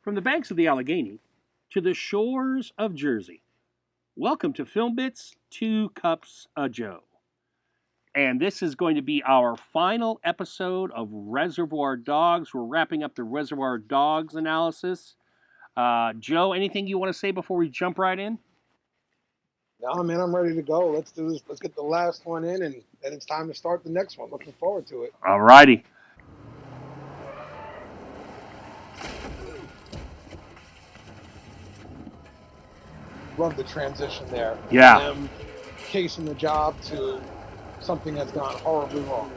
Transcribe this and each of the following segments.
From the banks of the Allegheny to the shores of Jersey, welcome to Film Bits, 2 Cups a Joe. And this is going to be our final episode of Reservoir Dogs. We're wrapping up the Reservoir Dogs analysis. Joe, anything you want to say before we jump right in? No, man, I'm ready to go. Let's do this. Let's get the last one in, and then it's time to start the next one. Looking forward to it. All righty. Love the transition there. Yeah. Them casing the job to something that's gone horribly wrong.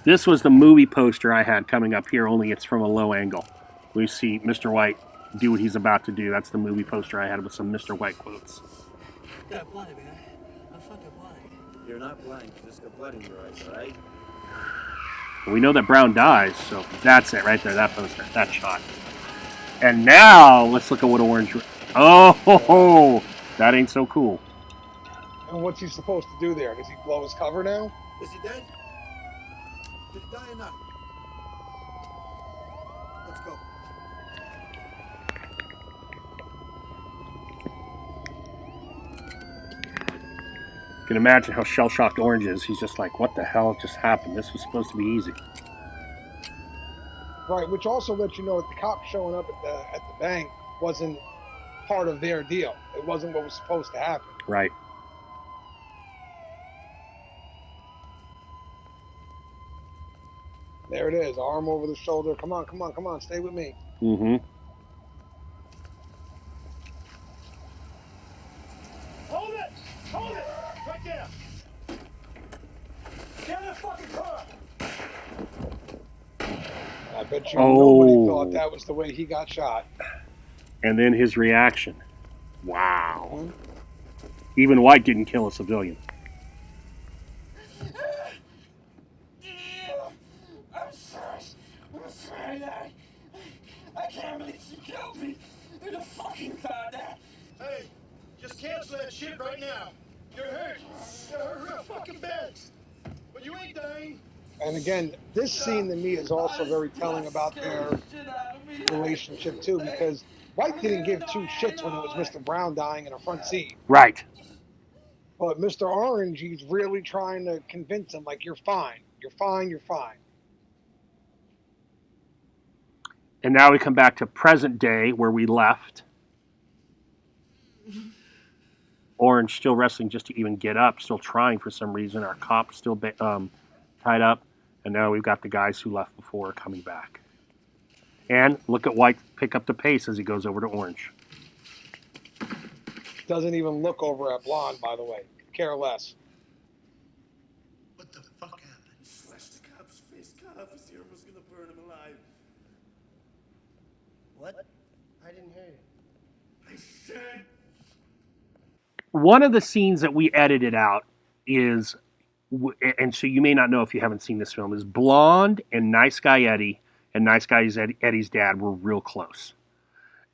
This was the movie poster I had coming up here, only it's from a low angle. We see Mr. White do what he's about to do. That's the movie poster I had with some Mr. White quotes. Yeah, blind, man. I'm fucking blind. You're not blind. You just got blood in your eyes, all right? We know that Brown dies, so that's it right there, that poster, that shot. And now, let's look at what Orange... Oh, that ain't so cool. And what's he supposed to do there? Does he blow his cover now? Is he dead? Did he die or not? Let's go. You can imagine how shell-shocked Orange is. He's just like, what the hell just happened? This was supposed to be easy. Right, which also lets you know that the cops showing up at the bank wasn't part of their deal. It wasn't what was supposed to happen. Right. There it is, arm over the shoulder. Come on, come on, come on, stay with me. Mm-hmm. Hold it! Hold it! Right there! Get in the fucking car! I bet you nobody thought that was the way he got shot. And then his reaction. Wow. Mm-hmm. Even White didn't kill a civilian. I'm sorry. I can't believe you killed me. Who the fuck you found that? Hey, just cancel that shit right now. You're hurt. You're hurt real fucking bad. But you ain't dying. And again, this scene to me is also very telling about their relationship too, because White didn't give 2 shits when it was Mr. Brown dying in a front seat. Right. But Mr. Orange, he's really trying to convince him, like, you're fine. You're fine, you're fine. And now we come back to present day where we left. Orange still wrestling just to even get up, still trying for some reason. Our cop's still tied up. And now we've got the guys who left before coming back. And look at White pick up the pace as he goes over to Orange. Doesn't even look over at Blonde, by the way. Care less. What the fuck happened? Slashed the cop's face, cut off his ear, was gonna burn him alive. What? I didn't hear you. I said... One of the scenes that we edited out is, and so you may not know if you haven't seen this film, is Blonde and Nice Guy Eddie and Nice Guy Eddie's dad were real close.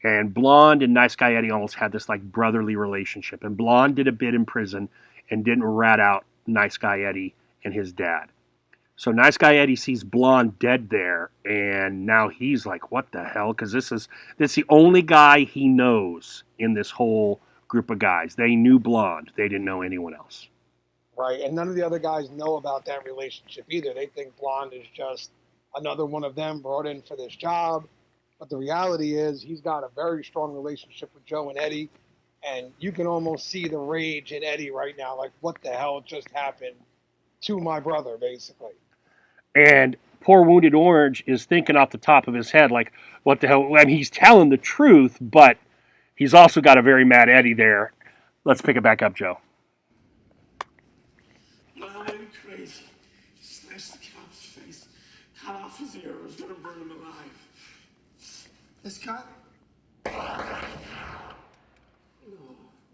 And Blonde and Nice Guy Eddie almost had this like brotherly relationship. And Blonde did a bit in prison and didn't rat out Nice Guy Eddie and his dad. So Nice Guy Eddie sees Blonde dead there, and now he's like, what the hell? Because this is the only guy he knows in this whole group of guys. They knew Blonde. They didn't know anyone else. Right, and none of the other guys know about that relationship either. They think Blonde is just another one of them brought in for this job. But the reality is he's got a very strong relationship with Joe and Eddie, and you can almost see the rage in Eddie right now, like, what the hell just happened to my brother, basically. And poor Wounded Orange is thinking off the top of his head, like, what the hell? I mean, he's telling the truth, but he's also got a very mad Eddie there. Let's pick it back up, Joe. I'm crazy. Slashed the cop's face, cut off his ear, was gonna burn him alive. This cop?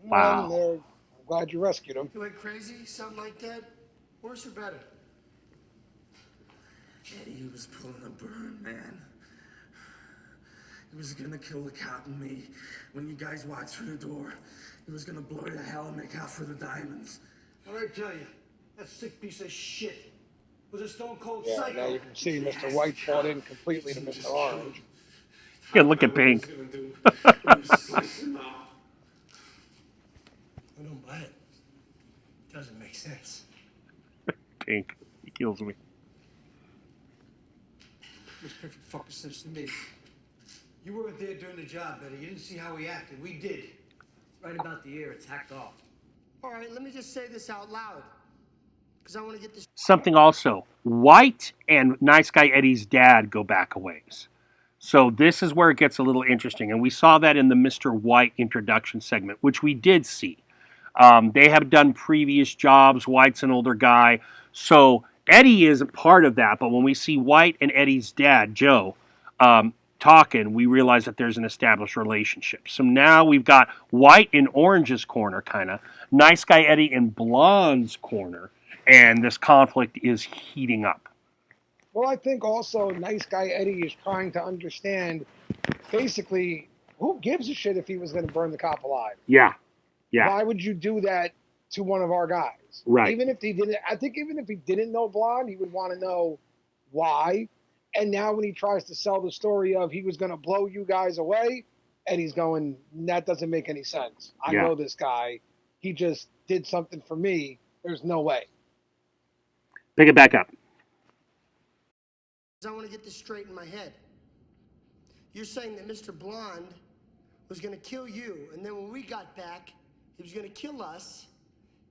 Wow. I'm glad you rescued him. You went crazy? Something like that? Worse or better? Eddie was pulling a burn, man. He was gonna kill the cop and me. When you guys walked through the door, he was gonna blow you to hell and make out for the diamonds. What did I tell you? That sick piece of shit was a stone cold Yeah, psycho. now you can see Mr. White bought in completely to Mr. Orange. Yeah, look at Pink. Slice him up. I don't buy it. Doesn't make sense. Pink. He kills me. Makes perfect fucking sense to me. You weren't there during the job, Betty. You didn't see how he acted. We did. Right about the ear, it's hacked off. All right, let me just say this out loud. Because I want to get this. Something also. White and Nice Guy Eddie's dad go back a ways. So this is where it gets a little interesting. And we saw that in the Mr. White introduction segment, which we did see. They have done previous jobs. White's an older guy. So Eddie isn't part of that. But when we see White and Eddie's dad, Joe, talking, we realize that there's an established relationship. So now we've got White in Orange's corner, kind of. Nice Guy Eddie in Blonde's corner. And this conflict is heating up. Well, I think also Nice Guy Eddie is trying to understand, basically, who gives a shit if he was going to burn the cop alive? Yeah. Yeah. Why would you do that to one of our guys? Right. Even if he didn't, I think even if he didn't know Blonde, he would want to know why. And now when he tries to sell the story of he was going to blow you guys away, Eddie's going, that doesn't make any sense. I know this guy. He just did something for me. There's no way. Pick it back up. I want to get this straight in my head. You're saying that Mr. Blonde was going to kill you, and then when we got back, he was going to kill us,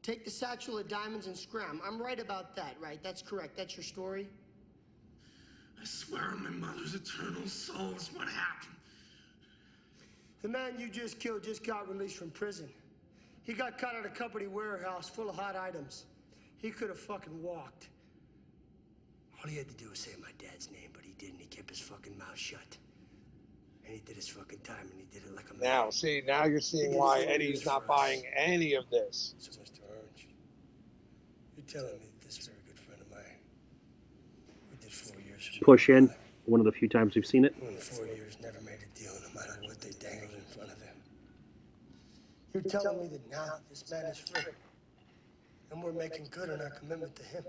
take the satchel of diamonds and scram. I'm right about that, right? That's correct. That's your story? I swear on my mother's eternal soul is what happened. The man you just killed just got released from prison. He got caught at a company warehouse full of hot items. He could have fucking walked. All he had to do was say my dad's name, but he didn't. He kept his fucking mouth shut. And he did his fucking time, and he did it like a man. Now, see, now you're seeing why Eddie's not buying any of this. So, Mr. Orange, you're telling me that this very good friend of mine, we did 4 years. Push in. One of the few times we've seen it. In 4 years, never made a deal, no matter what they dangled in front of him. You're telling me that now this man is free, and we're making good on our commitment to him.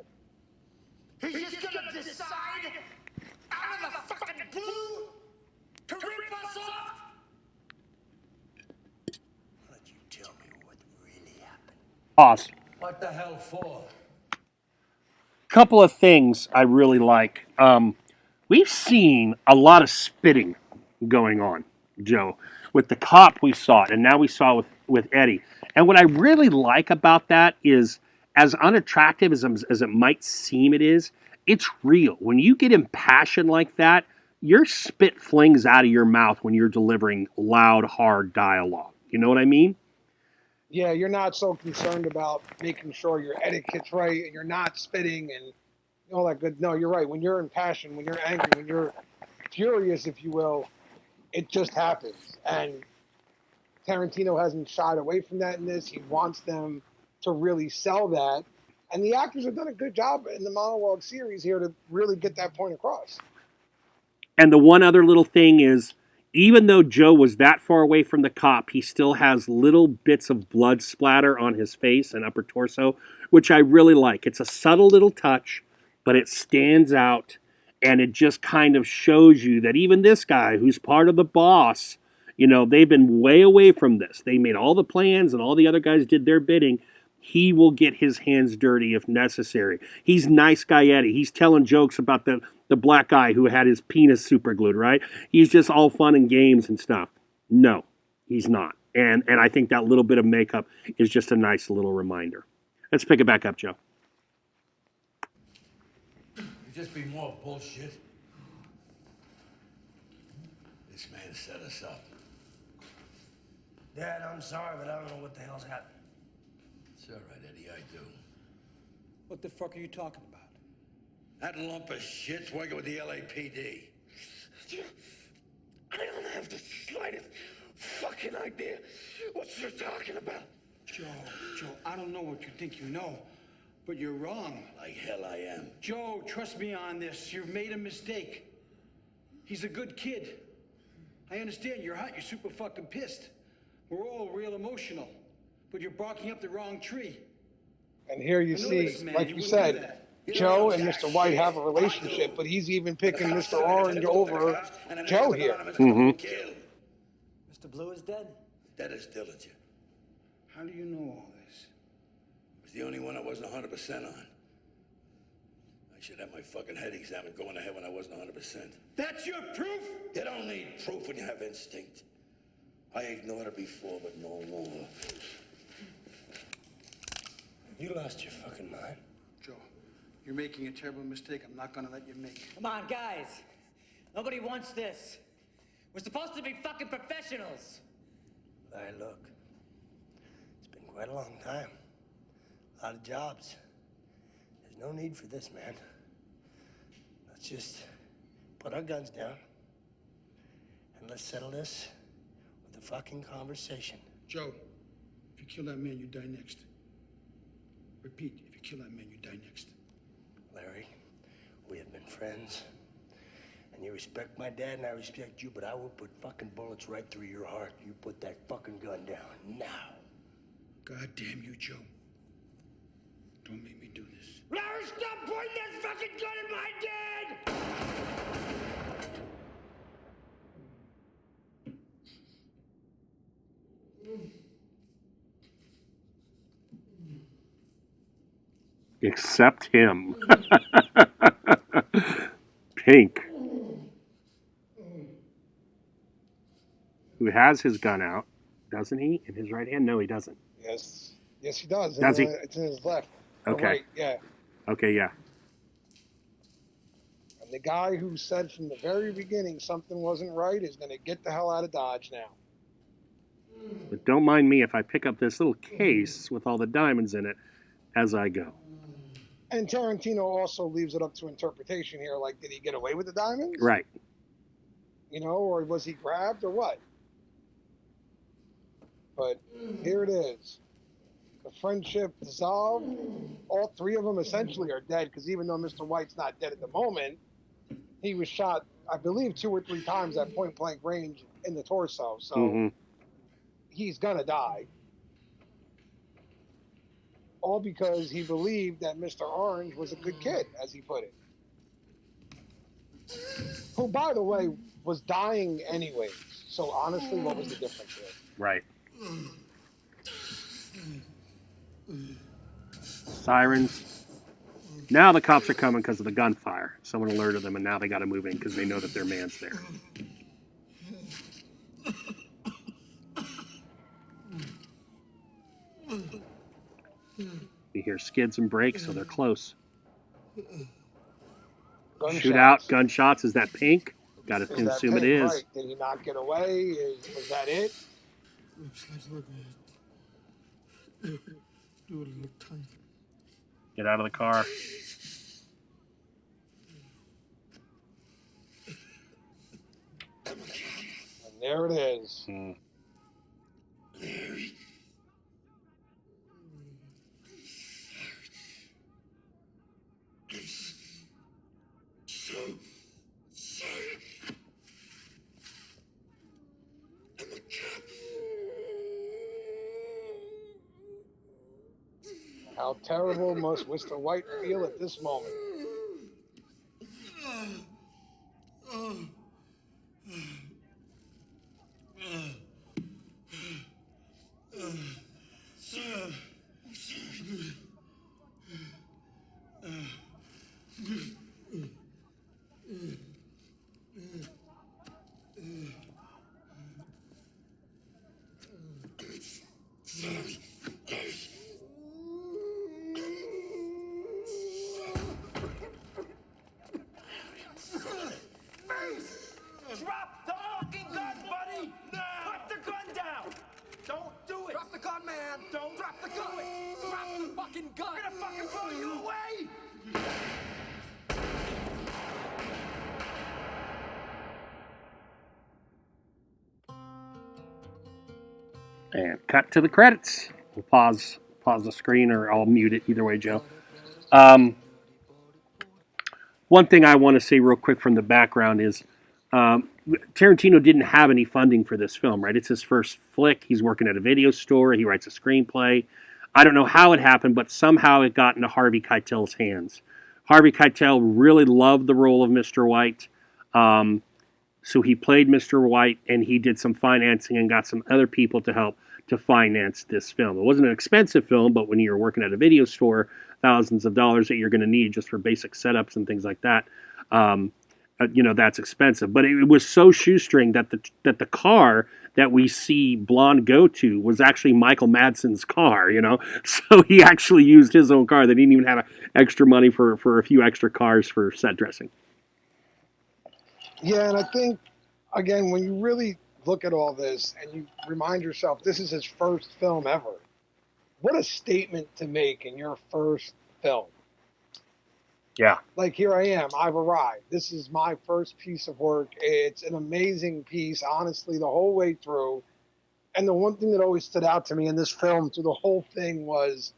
He's just gonna decide out of the fucking blue to rip us off? Why don't you tell me what really happened? Pause. What the hell for? Couple of things I really like. We've seen a lot of spitting going on, Joe. With the cop we saw it, and now we saw with Eddie. And what I really like about that is, as unattractive as it might seem it is, it's real. When you get impassioned like that, your spit flings out of your mouth when you're delivering loud, hard dialogue. You know what I mean? Yeah, you're not so concerned about making sure your etiquette's right and you're not spitting and all that good. No, you're right. When you're in passion, when you're angry, when you're furious, if you will, it just happens. And Tarantino hasn't shied away from that in this. He wants them to really sell that. And the actors have done a good job in the monologue series here to really get that point across. And the one other little thing is, even though Joe was that far away from the cop, he still has little bits of blood splatter on his face and upper torso, which I really like. It's a subtle little touch, but it stands out, and it just kind of shows you that even this guy, who's part of the boss, you know, they've been way away from this. They made all the plans, and all the other guys did their bidding. He will get his hands dirty if necessary. He's Nice Guy Eddie. He's telling jokes about the black guy who had his penis super glued, right? He's just all fun and games and stuff. No, he's not. And I think that little bit of makeup is just a nice little reminder. Let's pick it back up, Joe. It'd just be more bullshit. This man set us up. Dad, I'm sorry, but I don't know what the hell's happening. It's all right, Eddie, I do. What the fuck are you talking about? That lump of shit's working with the LAPD. I don't have the slightest fucking idea what you're talking about. Joe, I don't know what you think you know, but you're wrong. Like hell I am. Joe, trust me on this. You've made a mistake. He's a good kid. I understand you're hot, you're super fucking pissed. We're all real emotional, but you're barking up the wrong tree. And here you I know see, this man, like he you wouldn't do said, that. You don't Joe know and jack Mr. White shit. have a I relationship, do. but he's even The picking cops Mr. said I had to Orange go to the over cops, and a Joe Mr. here. Anonymous got him killed. Mr. Blue is dead? Dead as Dillinger. How do you know all this? It was the only one I wasn't 100% on. I should have my fucking head examined going ahead when I wasn't 100%. That's your proof? You don't need proof when you have instinct. I ignored it before, but no more. You lost your fucking mind. Joe, you're making a terrible mistake I'm not gonna let you make. Come on, guys. Nobody wants this. We're supposed to be fucking professionals. Larry, look. It's been quite a long time. A lot of jobs. There's no need for this, man. Let's just put our guns down and let's settle this with a fucking conversation. Joe, if you kill that man, you die next. Repeat, if you kill that man, you die next. Larry, we have been friends. And you respect my dad and I respect you, but I will put fucking bullets right through your heart. You put that fucking gun down now. God damn you, Joe. Don't make me do this. Larry, stop pointing that fucking gun at my dad! Except him. Pink. Who has his gun out, doesn't he? In his right hand? No, he doesn't. Yes, he does. Does he? It's in his left. Okay. Right, yeah. Okay, yeah. And the guy who said from the very beginning something wasn't right is going to get the hell out of Dodge now. But don't mind me if I pick up this little case with all the diamonds in it as I go. And Tarantino also leaves it up to interpretation here. Like, did he get away with the diamonds? Right. You know, or was he grabbed or what? But here it is. The friendship dissolved. All three of them essentially are dead because even though Mr. White's not dead at the moment, he was shot, I believe, 2 or 3 times at point blank range in the torso. So he's going to die. All because he believed that Mr. Orange was a good kid, as he put it. Who, by the way, was dying anyways. So honestly, what was the difference here? Right. Sirens. Now the cops are coming because of the gunfire. Someone alerted them, and now they got to move in because they know that their man's there. You hear skids and brakes, so they're close. Gunshots. Shootout, gunshots. Is that Pink? Got to assume it is. Right. Did he not get away? Was that it? Looks like it. Do it look tiny. Get out of the car. And there it is. Larry. So sorry. I'm a cop. How terrible must Mr. White feel at this moment? Drop the fucking gun, buddy! No! Put the gun down! Don't do it! Drop the gun, man! Don't drop the gun! Drop the fucking gun! I'm gonna fucking blow you away! And cut to the credits. We'll pause the screen, or I'll mute it. Either way, Joe. One thing I want to say real quick from the background is Tarantino didn't have any funding for this film, right? It's his first flick. He's working at a video store. He writes a screenplay. I don't know how it happened, but somehow it got into Harvey Keitel's hands. Harvey Keitel really loved the role of Mr. White. So he played Mr. White, and he did some financing and got some other people to help to finance this film. It wasn't an expensive film, but when you're working at a video store, thousands of dollars that you're going to need just for basic setups and things like that, that's expensive. But it was so shoestring that the car that we see Blonde go to was actually Michael Madsen's car, So he actually used his own car. They didn't even have extra money for a few extra cars for set dressing. Yeah, and I think, again, when you really look at all this and you remind yourself this is his first film ever, what a statement to make in your first film. Yeah. Like, here I am. I've arrived. This is my first piece of work. It's an amazing piece, honestly, the whole way through. And the one thing that always stood out to me in this film through the whole thing was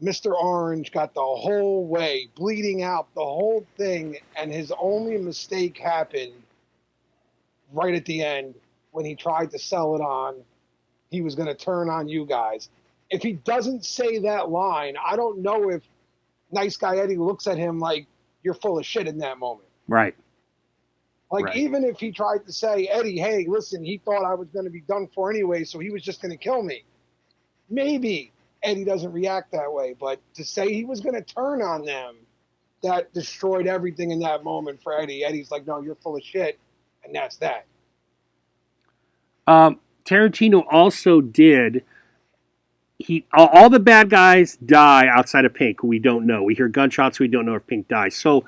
Mr. Orange got the whole way, bleeding out the whole thing, and his only mistake happened right at the end when he tried to sell it on. He was going to turn on you guys. If he doesn't say that line, I don't know if Nice Guy Eddie looks at him like you're full of shit in that moment. Right. Like, even if he tried to say, Eddie, hey, listen, he thought I was going to be done for anyway, so he was just going to kill me. Maybe Eddie doesn't react that way, but to say he was going to turn on them, that destroyed everything in that moment for Eddie. Eddie's like, no, you're full of shit, and that's that. Tarantino also did... all the bad guys die outside of Pink, who we don't know. We hear gunshots, we don't know if Pink dies. So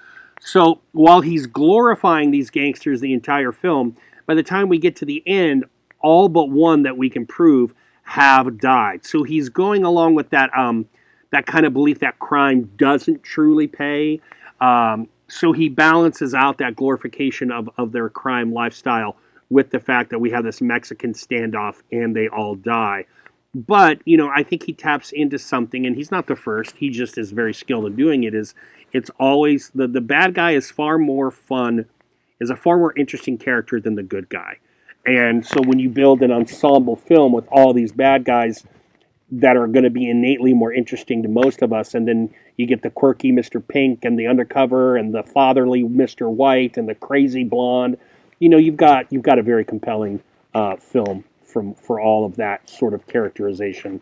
while he's glorifying these gangsters the entire film, by the time we get to the end, all but one that we can prove have died. So he's going along with that that kind of belief that crime doesn't truly pay. So he balances out that glorification of their crime lifestyle with the fact that we have this Mexican standoff and they all die. But, I think he taps into something, and he's not the first. He just is very skilled in doing it. It's always, the bad guy is far more fun, is a far more interesting character than the good guy. And so when you build an ensemble film with all these bad guys that are going to be innately more interesting to most of us, and then you get the quirky Mr. Pink and the undercover and the fatherly Mr. White and the crazy blonde, you've got a very compelling film for all of that sort of characterization.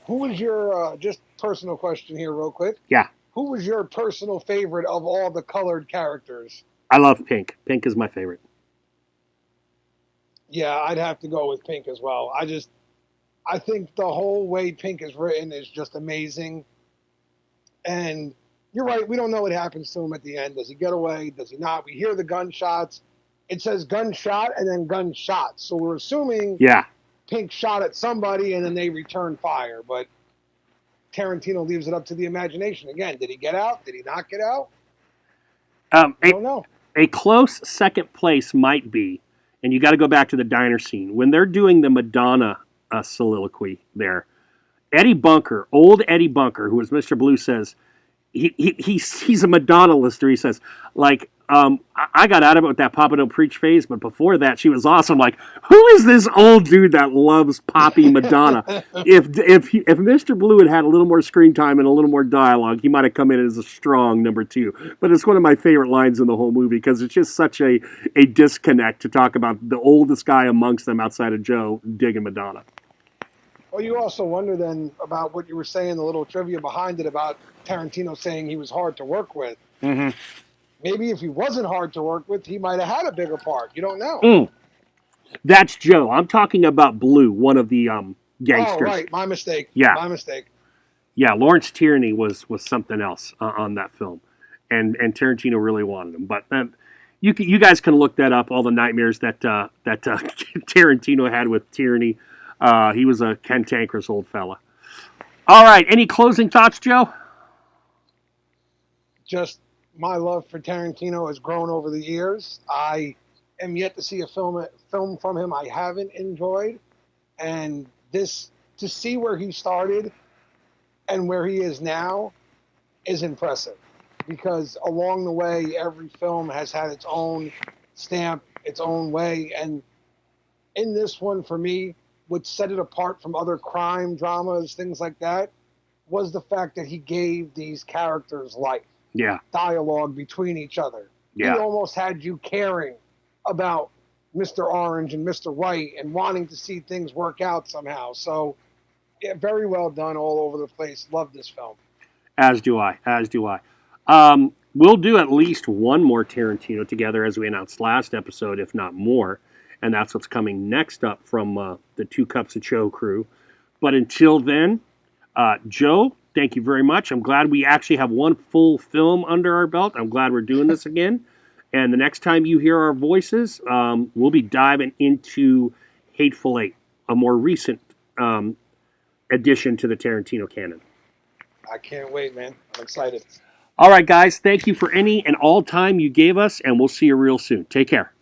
Who was your, just personal question here real quick. Yeah. Who was your personal favorite of all the colored characters? I love Pink. Pink is my favorite. Yeah, I'd have to go with Pink as well. I think the whole way Pink is written is just amazing. And you're right, we don't know what happens to him at the end. Does he get away? Does he not? We hear the gunshots. It says gunshot and then gunshot. So we're assuming Pink shot at somebody and then they return fire. But Tarantino leaves it up to the imagination. Again, did he get out? Did he not get out? I don't know. A close second place might be, and you got to go back to the diner scene, when they're doing the Madonna soliloquy there. Old Eddie Bunker, who was Mr. Blue, says, he's a Madonna lister. He says, like, I got out of it with that Papa Don't Preach phase, but before that, she was awesome. Like, who is this old dude that loves poppy Madonna? If Mr. Blue had a little more screen time and a little more dialogue, he might have come in as a strong number 2. But it's one of my favorite lines in the whole movie because it's just such a disconnect to talk about the oldest guy amongst them outside of Joe digging Madonna. Well, you also wonder then about what you were saying, the little trivia behind it about Tarantino saying he was hard to work with. Mm-hmm. Maybe if he wasn't hard to work with, he might have had a bigger part. You don't know. That's Joe. I'm talking about Blue, one of the gangsters. Oh, right. My mistake. Yeah. My mistake. Yeah, Lawrence Tierney was something else on that film. And Tarantino really wanted him. But you guys can look that up, all the nightmares that Tarantino had with Tierney. He was a cantankerous old fella. All right, any closing thoughts, Joe? Just my love for Tarantino has grown over the years. I am yet to see a film from him I haven't enjoyed. And this, to see where he started and where he is now, is impressive. because along the way, every film has had its own stamp, its own way. And in this one, for me, what set it apart from other crime dramas, things like that, was the fact that he gave these characters life, Yeah. dialogue between each other. Yeah. He almost had you caring about Mr. Orange and Mr. White and wanting to see things work out somehow. So, yeah, very well done all over the place. Love this film. As do I. As do I. We'll do at least one more Tarantino together, as we announced last episode, if not more. And that's what's coming next up from the Two Cups of Joe crew. But until then, Joe, thank you very much. I'm glad we actually have one full film under our belt. I'm glad we're doing this again. And the next time you hear our voices, we'll be diving into Hateful Eight, a more recent addition to the Tarantino canon. I can't wait, man. I'm excited. All right, guys, thank you for any and all time you gave us, and we'll see you real soon. Take care.